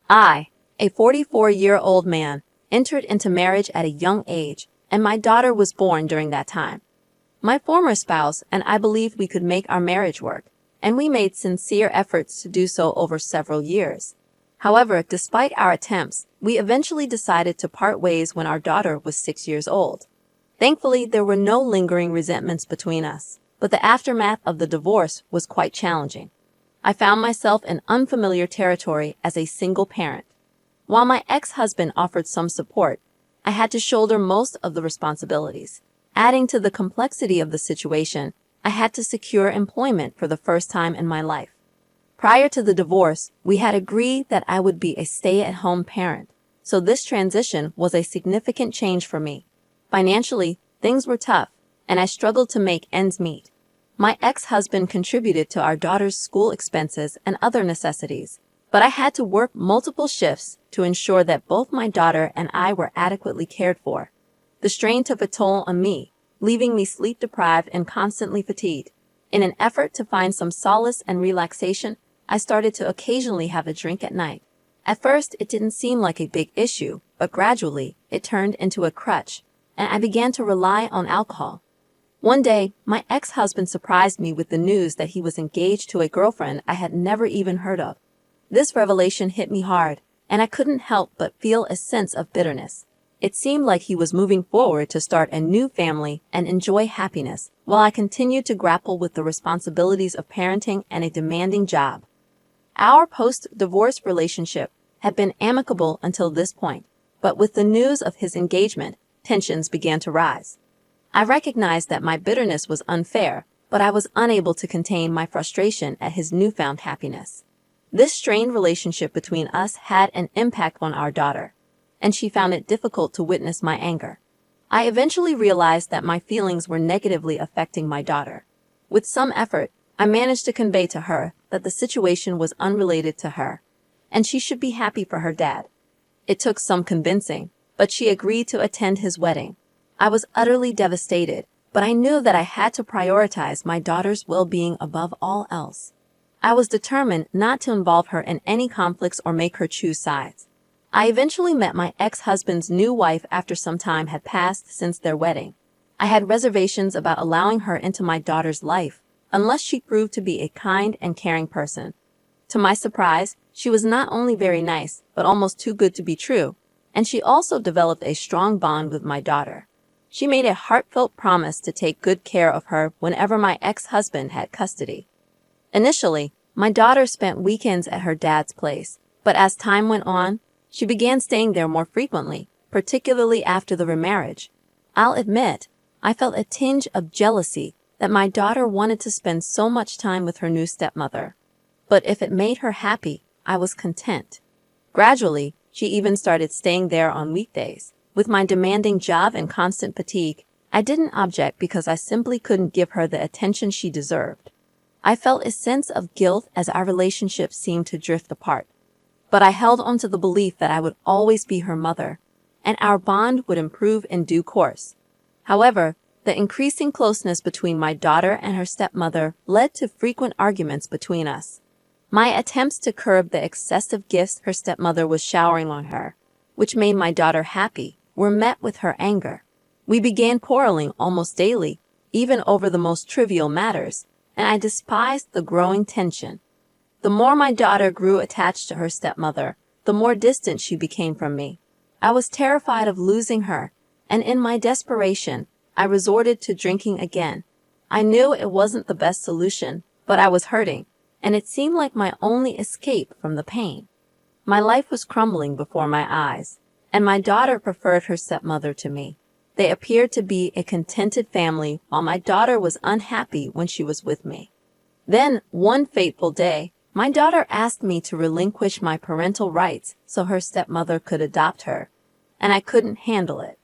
I, a 44-year-old man, entered into marriage at a young age, and my daughter was born during that time. My former spouse and I believed we could make our marriage work, and we made sincere efforts to do so over several years. However, despite our attempts, we eventually decided to part ways when our daughter was 6 years old. Thankfully, there were no lingering resentments between us, but the aftermath of the divorce was quite challenging. I found myself in unfamiliar territory as a single parent. While my ex-husband offered some support, I had to shoulder most of the responsibilities. Adding to the complexity of the situation, I had to secure employment for the first time in my life. Prior to the divorce, we had agreed that I would be a stay-at-home parent, so this transition was a significant change for me. Financially, things were tough, and I struggled to make ends meet. My ex-husband contributed to our daughter's school expenses and other necessities, but I had to work multiple shifts to ensure that both my daughter and I were adequately cared for. The strain took a toll on me, leaving me sleep-deprived and constantly fatigued. In an effort to find some solace and relaxation, I started to occasionally have a drink at night. At first, it didn't seem like a big issue, but gradually, it turned into a crutch, and I began to rely on alcohol. One day, my ex-husband surprised me with the news that he was engaged to a girlfriend I had never even heard of. This revelation hit me hard, and I couldn't help but feel a sense of bitterness. It seemed like he was moving forward to start a new family and enjoy happiness, while I continued to grapple with the responsibilities of parenting and a demanding job. Our post-divorce relationship had been amicable until this point, but with the news of his engagement, tensions began to rise. I recognized that my bitterness was unfair, but I was unable to contain my frustration at his newfound happiness. This strained relationship between us had an impact on our daughter, and she found it difficult to witness my anger. I eventually realized that my feelings were negatively affecting my daughter. With some effort, I managed to convey to her that the situation was unrelated to her, and she should be happy for her dad. It took some convincing, but she agreed to attend his wedding. I was utterly devastated, but I knew that I had to prioritize my daughter's well-being above all else. I was determined not to involve her in any conflicts or make her choose sides. I eventually met my ex-husband's new wife after some time had passed since their wedding. I had reservations about allowing her into my daughter's life, unless she proved to be a kind and caring person. To my surprise, she was not only very nice, but almost too good to be true, and she also developed a strong bond with my daughter. She made a heartfelt promise to take good care of her whenever my ex-husband had custody. Initially, my daughter spent weekends at her dad's place, but as time went on, she began staying there more frequently, particularly after the remarriage. I'll admit, I felt a tinge of jealousy that my daughter wanted to spend so much time with her new stepmother. But if it made her happy, I was content. Gradually, she even started staying there on weekdays. With my demanding job and constant fatigue, I didn't object because I simply couldn't give her the attention she deserved. I felt a sense of guilt as our relationship seemed to drift apart. But I held on to the belief that I would always be her mother, and our bond would improve in due course. However, the increasing closeness between my daughter and her stepmother led to frequent arguments between us. My attempts to curb the excessive gifts her stepmother was showering on her, which made my daughter happy, were met with her anger. We began quarreling almost daily, even over the most trivial matters, and I despised the growing tension. The more my daughter grew attached to her stepmother, the more distant she became from me. I was terrified of losing her, and in my desperation, I resorted to drinking again. I knew it wasn't the best solution, but I was hurting, and it seemed like my only escape from the pain. My life was crumbling before my eyes, and my daughter preferred her stepmother to me. They appeared to be a contented family, while my daughter was unhappy when she was with me. Then, one fateful day, my daughter asked me to relinquish my parental rights so her stepmother could adopt her, and I couldn't handle it.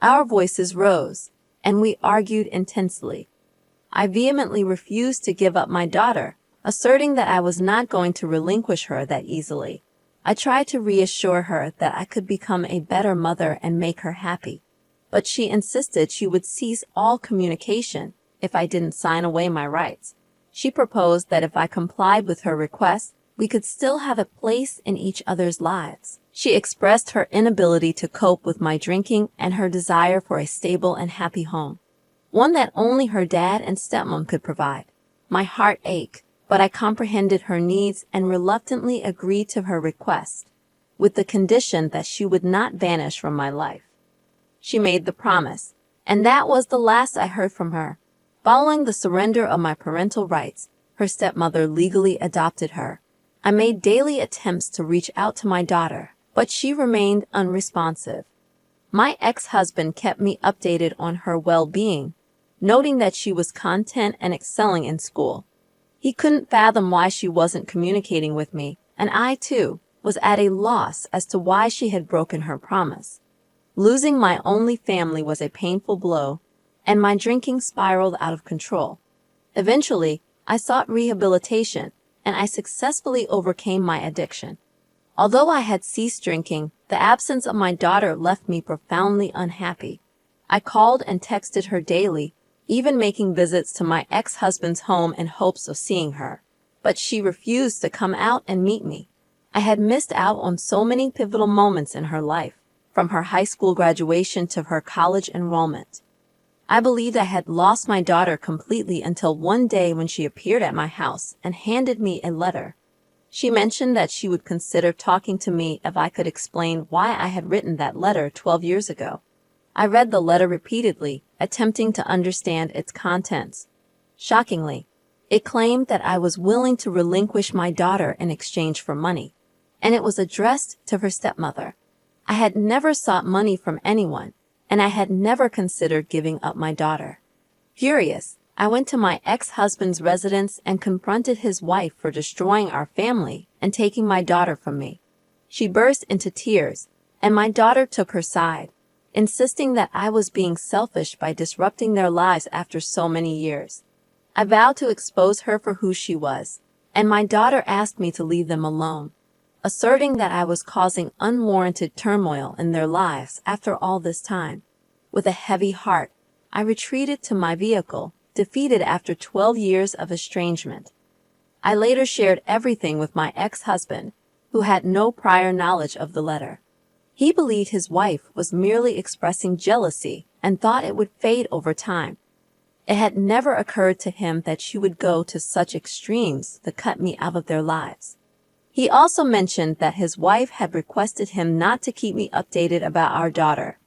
Our voices rose, and we argued intensely. I vehemently refused to give up my daughter, asserting that I was not going to relinquish her that easily. I tried to reassure her that I could become a better mother and make her happy, but she insisted she would cease all communication if I didn't sign away my rights. She proposed that if I complied with her request, we could still have a place in each other's lives. She expressed her inability to cope with my drinking and her desire for a stable and happy home, one that only her dad and stepmom could provide. My heart ached, but I comprehended her needs and reluctantly agreed to her request, with the condition that she would not vanish from my life. She made the promise, and that was the last I heard from her. Following the surrender of my parental rights, her stepmother legally adopted her. I made daily attempts to reach out to my daughter, but she remained unresponsive. My ex-husband kept me updated on her well-being, noting that she was content and excelling in school. He couldn't fathom why she wasn't communicating with me, and I, too, was at a loss as to why she had broken her promise. Losing my only family was a painful blow, and my drinking spiraled out of control. Eventually, I sought rehabilitation, and I successfully overcame my addiction. Although I had ceased drinking, the absence of my daughter left me profoundly unhappy. I called and texted her daily, even making visits to my ex-husband's home in hopes of seeing her. But she refused to come out and meet me. I had missed out on so many pivotal moments in her life, from her high school graduation to her college enrollment. I believed I had lost my daughter completely until one day when she appeared at my house and handed me a letter. She mentioned that she would consider talking to me if I could explain why I had written that letter 12 years ago. I read the letter repeatedly, attempting to understand its contents. Shockingly, it claimed that I was willing to relinquish my daughter in exchange for money, and it was addressed to her stepmother. I had never sought money from anyone, and I had never considered giving up my daughter. Furious, I went to my ex-husband's residence and confronted his wife for destroying our family and taking my daughter from me. She burst into tears, and my daughter took her side, insisting that I was being selfish by disrupting their lives after so many years. I vowed to expose her for who she was, and my daughter asked me to leave them alone, asserting that I was causing unwarranted turmoil in their lives after all this time. With a heavy heart, I retreated to my vehicle, defeated after 12 years of estrangement. I later shared everything with my ex-husband, who had no prior knowledge of the letter. He believed his wife was merely expressing jealousy and thought it would fade over time. It had never occurred to him that she would go to such extremes to cut me out of their lives. He also mentioned that his wife had requested him not to keep me updated about our daughter,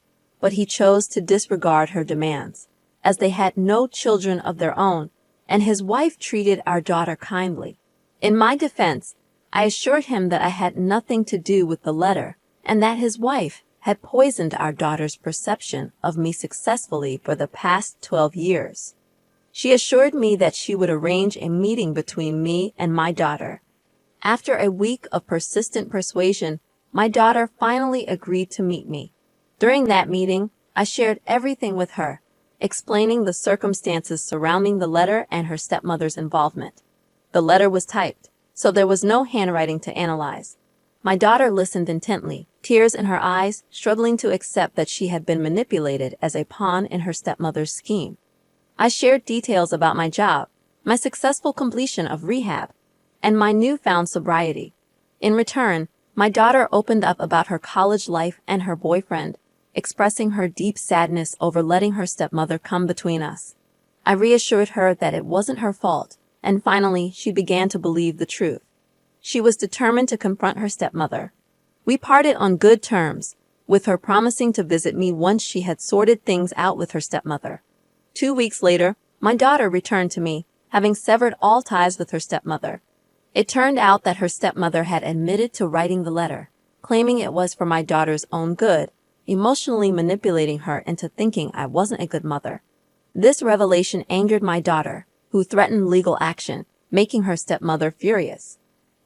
but he chose to disregard her demands, as they had no children of their own, and his wife treated our daughter kindly. In my defense, I assured him that I had nothing to do with the letter, and that his wife had poisoned our daughter's perception of me successfully for the past 12 years. She assured me that she would arrange a meeting between me and my daughter. After a week of persistent persuasion, my daughter finally agreed to meet me. During that meeting, I shared everything with her, explaining the circumstances surrounding the letter and her stepmother's involvement. The letter was typed, so there was no handwriting to analyze. My daughter listened intently, tears in her eyes, struggling to accept that she had been manipulated as a pawn in her stepmother's scheme. I shared details about my job, my successful completion of rehab, and my newfound sobriety. In return, my daughter opened up about her college life and her boyfriend, expressing her deep sadness over letting her stepmother come between us. I reassured her that it wasn't her fault, and finally she began to believe the truth. She was determined to confront her stepmother. We parted on good terms, with her promising to visit me once she had sorted things out with her stepmother. 2 weeks later, my daughter returned to me, having severed all ties with her stepmother. It turned out that her stepmother had admitted to writing the letter, claiming it was for my daughter's own good, emotionally manipulating her into thinking I wasn't a good mother. This revelation angered my daughter, who threatened legal action, making her stepmother furious.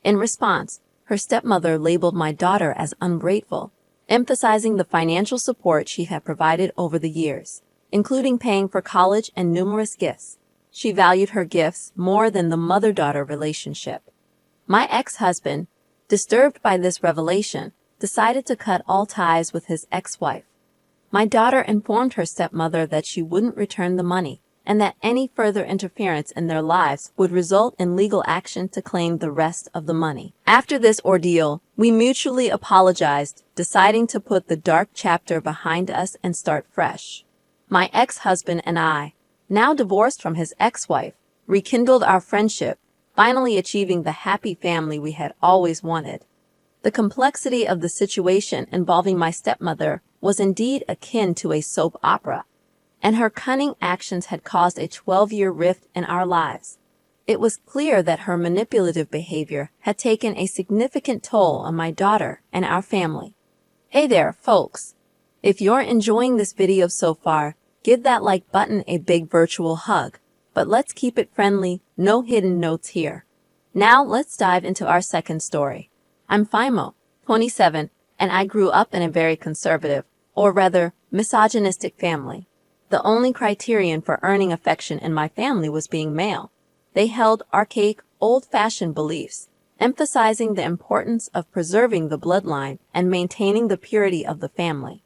In response, her stepmother labeled my daughter as ungrateful, emphasizing the financial support she had provided over the years, including paying for college and numerous gifts. She valued her gifts more than the mother-daughter relationship. My ex-husband, disturbed by this revelation, decided to cut all ties with his ex-wife. My daughter informed her stepmother that she wouldn't return the money, and that any further interference in their lives would result in legal action to claim the rest of the money. After this ordeal, we mutually apologized, deciding to put the dark chapter behind us and start fresh. My ex-husband and I, now divorced from his ex-wife, rekindled our friendship, finally achieving the happy family we had always wanted. The complexity of the situation involving my stepmother was indeed akin to a soap opera, and her cunning actions had caused a 12-year rift in our lives. It was clear that her manipulative behavior had taken a significant toll on my daughter and our family. Hey there, folks! If you're enjoying this video so far, give that like button a big virtual hug. But let's keep it friendly, no hidden notes here. Now let's dive into our second story. I'm Fimo, 27, and I grew up in a very conservative, or rather, misogynistic family. The only criterion for earning affection in my family was being male. They held archaic, old-fashioned beliefs, emphasizing the importance of preserving the bloodline and maintaining the purity of the family.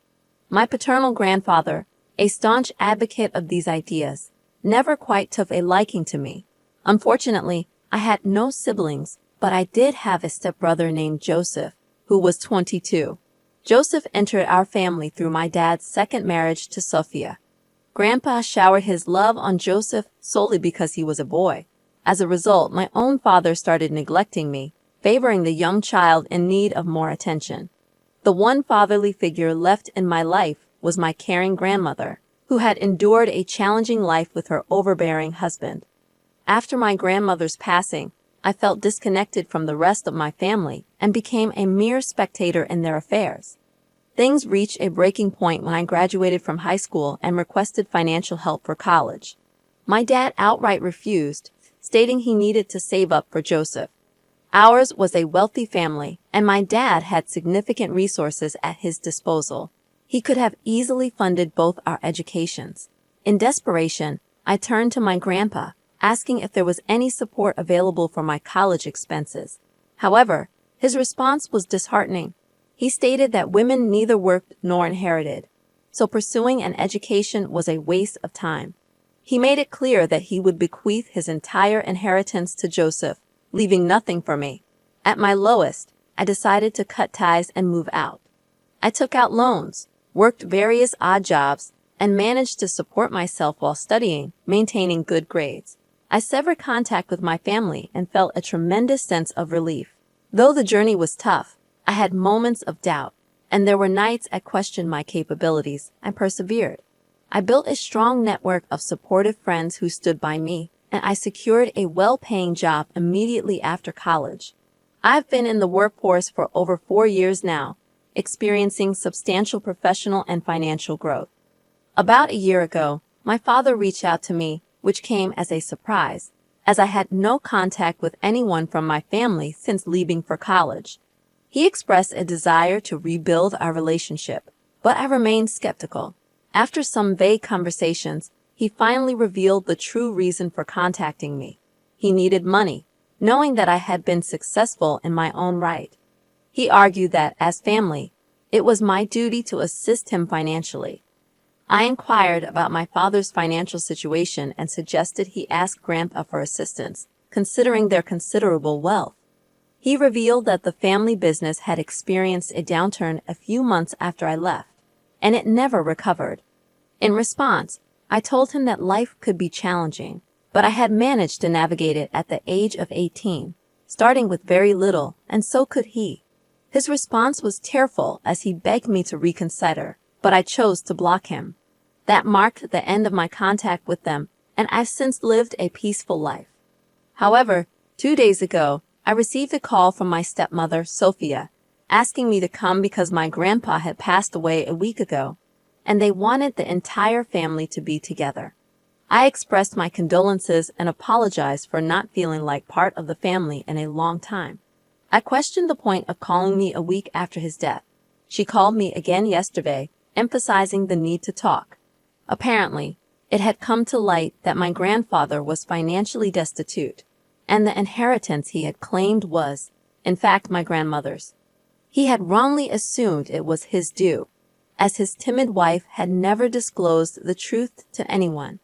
My paternal grandfather, a staunch advocate of these ideas, never quite took a liking to me. Unfortunately, I had no siblings, but I did have a stepbrother named Joseph, who was 22. Joseph entered our family through my dad's second marriage to Sophia. Grandpa showered his love on Joseph solely because he was a boy. As a result, my own father started neglecting me, favoring the young child in need of more attention. The one fatherly figure left in my life was my caring grandmother, who had endured a challenging life with her overbearing husband. After my grandmother's passing, I felt disconnected from the rest of my family and became a mere spectator in their affairs. Things reached a breaking point when I graduated from high school and requested financial help for college. My dad outright refused, stating he needed to save up for Joseph. Ours was a wealthy family, and my dad had significant resources at his disposal. He could have easily funded both our educations. In desperation, I turned to my grandpa, asking if there was any support available for my college expenses. However, his response was disheartening. He stated that women neither worked nor inherited, so pursuing an education was a waste of time. He made it clear that he would bequeath his entire inheritance to Joseph, leaving nothing for me. At my lowest, I decided to cut ties and move out. I took out loans, worked various odd jobs, and managed to support myself while studying, maintaining good grades. I severed contact with my family and felt a tremendous sense of relief. Though the journey was tough, I had moments of doubt, and there were nights I questioned my capabilities and persevered. I built a strong network of supportive friends who stood by me, and I secured a well-paying job immediately after college. I've been in the workforce for over 4 years now, experiencing substantial professional and financial growth. About a year ago, my father reached out to me, which came as a surprise, as I had no contact with anyone from my family since leaving for college. He expressed a desire to rebuild our relationship, but I remained skeptical. After some vague conversations, he finally revealed the true reason for contacting me. He needed money, knowing that I had been successful in my own right. He argued that, as family, it was my duty to assist him financially. I inquired about my father's financial situation and suggested he ask Grandpa for assistance, considering their considerable wealth. He revealed that the family business had experienced a downturn a few months after I left, and it never recovered. In response, I told him that life could be challenging, but I had managed to navigate it at the age of 18, starting with very little, and so could he. His response was tearful as he begged me to reconsider, but I chose to block him. That marked the end of my contact with them, and I've since lived a peaceful life. However, 2 days ago, I received a call from my stepmother, Sophia, asking me to come because my grandpa had passed away a week ago, and they wanted the entire family to be together. I expressed my condolences and apologized for not feeling like part of the family in a long time. I questioned the point of calling me a week after his death. She called me again yesterday, emphasizing the need to talk. Apparently, it had come to light that my grandfather was financially destitute, and the inheritance he had claimed was, in fact, my grandmother's. He had wrongly assumed it was his due, as his timid wife had never disclosed the truth to anyone.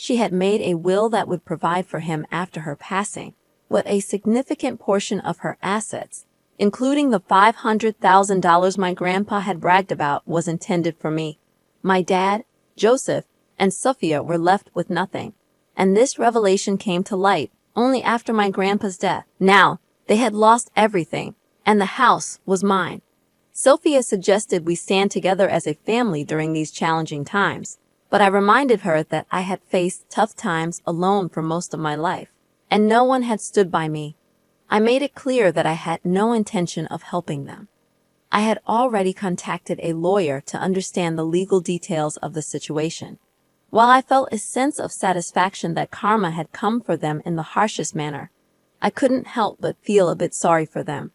she had made a will that would provide for him after her passing, with a significant portion of her assets, including the $500,000 my grandpa had bragged about, was intended for me. My dad, Joseph, and Sophia were left with nothing, and this revelation came to light only after my grandpa's death. Now, they had lost everything, and the house was mine. Sophia suggested we stand together as a family during these challenging times, but I reminded her that I had faced tough times alone for most of my life, and no one had stood by me. I made it clear that I had no intention of helping them. I had already contacted a lawyer to understand the legal details of the situation. While I felt a sense of satisfaction that karma had come for them in the harshest manner, I couldn't help but feel a bit sorry for them,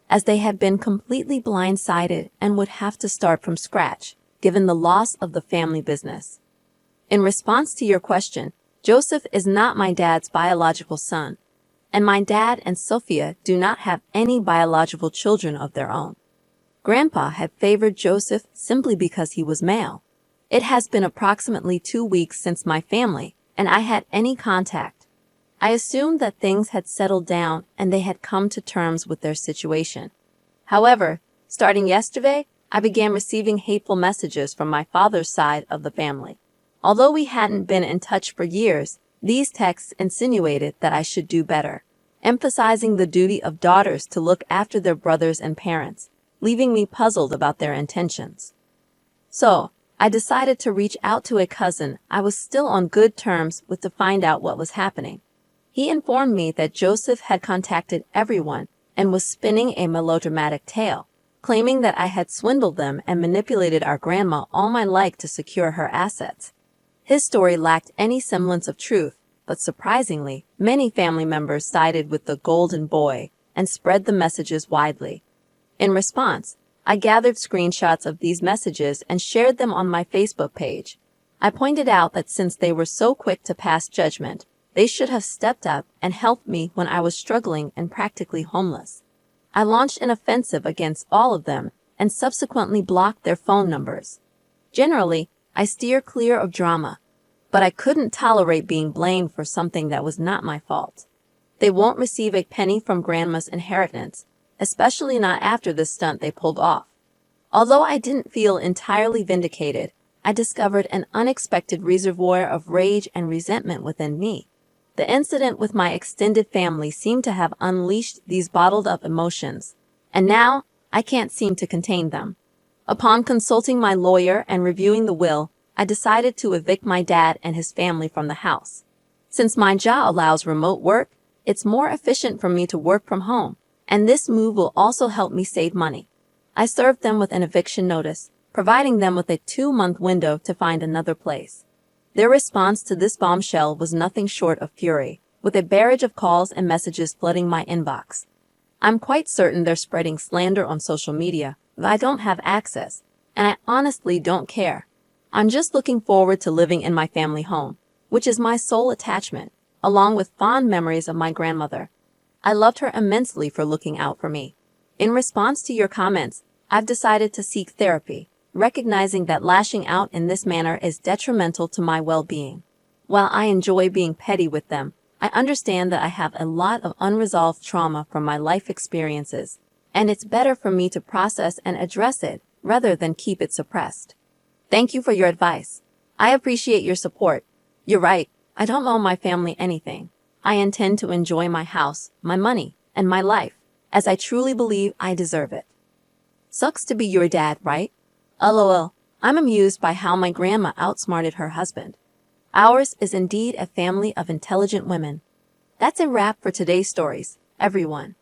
as they had been completely blindsided and would have to start from scratch, given the loss of the family business. In response to your question, Joseph is not my dad's biological son, and my dad and Sophia do not have any biological children of their own. Grandpa had favored Joseph simply because he was male. It has been approximately 2 weeks since my family and I had any contact. I assumed that things had settled down and they had come to terms with their situation. However, starting yesterday, I began receiving hateful messages from my father's side of the family. Although we hadn't been in touch for years, these texts insinuated that I should do better, emphasizing the duty of daughters to look after their brothers and parents, leaving me puzzled about their intentions. So, I decided to reach out to a cousin I was still on good terms with to find out what was happening. He informed me that Joseph had contacted everyone and was spinning a melodramatic tale, claiming that I had swindled them and manipulated our grandma all my life to secure her assets. His story lacked any semblance of truth, but surprisingly, many family members sided with the golden boy and spread the messages widely. In response, I gathered screenshots of these messages and shared them on my Facebook page. I pointed out that since they were so quick to pass judgment, they should have stepped up and helped me when I was struggling and practically homeless. I launched an offensive against all of them and subsequently blocked their phone numbers. Generally, I steer clear of drama, but I couldn't tolerate being blamed for something that was not my fault. They won't receive a penny from grandma's inheritance, especially not after the stunt they pulled off. Although I didn't feel entirely vindicated, I discovered an unexpected reservoir of rage and resentment within me. The incident with my extended family seemed to have unleashed these bottled-up emotions, and now I can't seem to contain them. Upon consulting my lawyer and reviewing the will, I decided to evict my dad and his family from the house. Since my job allows remote work, it's more efficient for me to work from home, and this move will also help me save money. I served them with an eviction notice, providing them with a 2-month window to find another place. Their response to this bombshell was nothing short of fury, with a barrage of calls and messages flooding my inbox. I'm quite certain they're spreading slander on social media, but I don't have access, and I honestly don't care. I'm just looking forward to living in my family home, which is my sole attachment, along with fond memories of my grandmother. I loved her immensely for looking out for me. In response to your comments, I've decided to seek therapy, recognizing that lashing out in this manner is detrimental to my well-being. While I enjoy being petty with them, I understand that I have a lot of unresolved trauma from my life experiences, and it's better for me to process and address it rather than keep it suppressed. Thank you for your advice. I appreciate your support. You're right, I don't owe my family anything. I intend to enjoy my house, my money, and my life, as I truly believe I deserve it. Sucks to be your dad, right? LOL, I'm amused by how my grandma outsmarted her husband. Ours is indeed a family of intelligent women. That's a wrap for today's stories, everyone.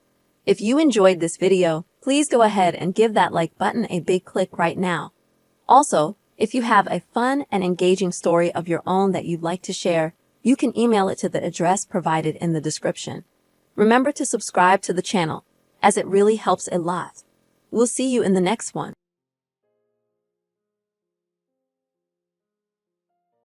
If you enjoyed this video, please go ahead and give that like button a big click right now. Also, if you have a fun and engaging story of your own that you'd like to share, you can email it to the address provided in the description. Remember to subscribe to the channel, as it really helps a lot. We'll see you in the next one.